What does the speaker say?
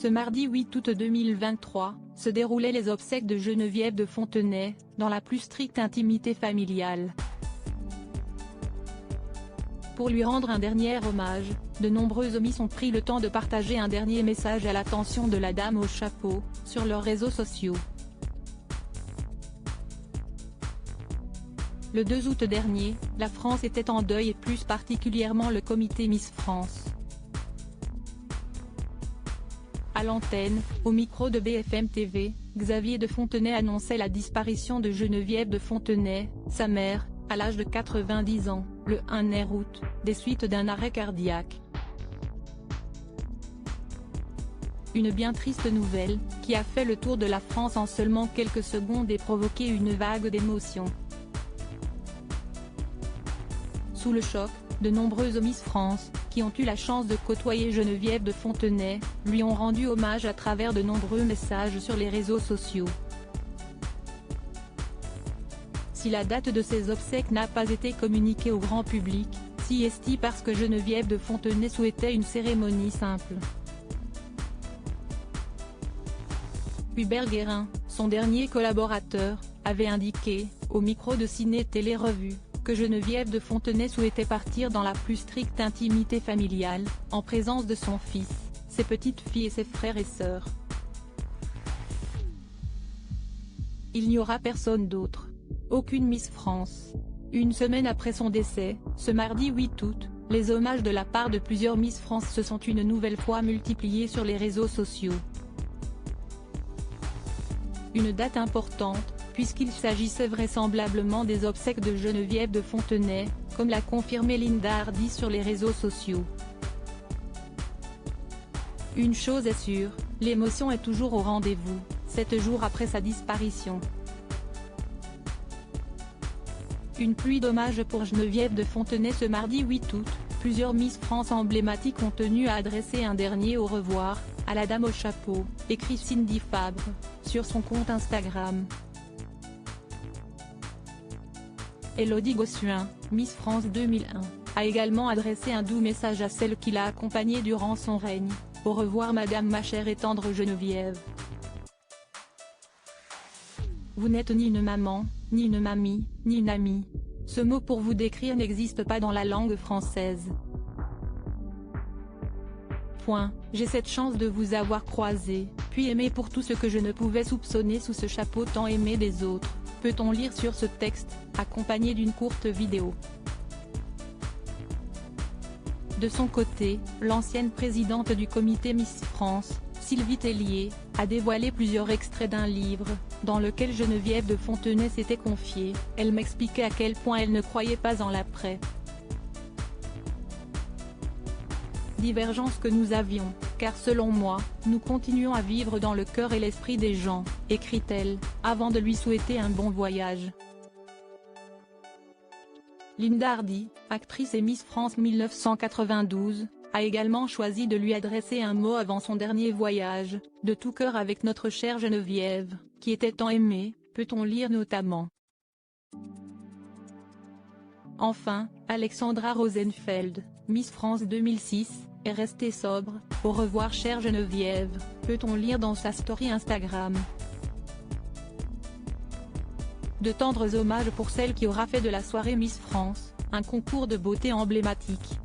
Ce mardi 8 août 2023, se déroulaient les obsèques de Geneviève de Fontenay, dans la plus stricte intimité familiale. Pour lui rendre un dernier hommage, de nombreux amis ont pris le temps de partager un dernier message à l'attention de la dame au chapeau, sur leurs réseaux sociaux. Le 2 août dernier, la France était en deuil et plus particulièrement le comité Miss France. À l'antenne, au micro de BFM TV, Xavier de Fontenay annonçait la disparition de Geneviève de Fontenay, sa mère, à l'âge de 90 ans, le 1er août, des suites d'un arrêt cardiaque. Une bien triste nouvelle, qui a fait le tour de la France en seulement quelques secondes et provoqué une vague d'émotions. Sous le choc, de nombreux Miss France, qui ont eu la chance de côtoyer Geneviève de Fontenay, lui ont rendu hommage à travers de nombreux messages sur les réseaux sociaux. Si la date de ses obsèques n'a pas été communiquée au grand public, si est-il parce que Geneviève de Fontenay souhaitait une cérémonie simple. Hubert Guérin, son dernier collaborateur, avait indiqué, au micro de Ciné Télé Revue, que Geneviève de Fontenay souhaitait partir dans la plus stricte intimité familiale, en présence de son fils, ses petites filles et ses frères et sœurs. Il n'y aura personne d'autre. Aucune Miss France. Une semaine après son décès, ce mardi 8 août, les hommages de la part de plusieurs Miss France se sont une nouvelle fois multipliés sur les réseaux sociaux. Une date importante, puisqu'il s'agissait vraisemblablement des obsèques de Geneviève de Fontenay, comme l'a confirmé Linda Hardy sur les réseaux sociaux. Une chose est sûre, l'émotion est toujours au rendez-vous, 7 jours après sa disparition. Une pluie d'hommages pour Geneviève de Fontenay ce mardi 8 août, plusieurs Miss France emblématiques ont tenu à adresser un dernier au revoir, à la dame au chapeau, écrit Cindy Fabre, sur son compte Instagram. Élodie Gossuin, Miss France 2001, a également adressé un doux message à celle qui l'a accompagnée durant son règne. Au revoir madame ma chère et tendre Geneviève. Vous n'êtes ni une maman, ni une mamie, ni une amie. Ce mot pour vous décrire n'existe pas dans la langue française. J'ai cette chance de vous avoir croisé, puis aimé pour tout ce que je ne pouvais soupçonner sous ce chapeau tant aimé des autres, peut-on lire sur ce texte, accompagné d'une courte vidéo. De son côté, l'ancienne présidente du comité Miss France, Sylvie Tellier, a dévoilé plusieurs extraits d'un livre, dans lequel Geneviève de Fontenay s'était confiée. Elle m'expliquait à quel point elle ne croyait pas en l'après. Divergence que nous avions, car selon moi, nous continuons à vivre dans le cœur et l'esprit des gens, écrit-elle, avant de lui souhaiter un bon voyage. Linda Hardy, actrice et Miss France 1992, a également choisi de lui adresser un mot avant son dernier voyage, de tout cœur avec notre chère Geneviève, qui était tant aimée, peut-on lire notamment. Enfin, Alexandra Rosenfeld, Miss France 2006, est restée sobre, au revoir chère Geneviève, peut-on lire dans sa story Instagram. De tendres hommages pour celle qui aura fait de la soirée Miss France, un concours de beauté emblématique.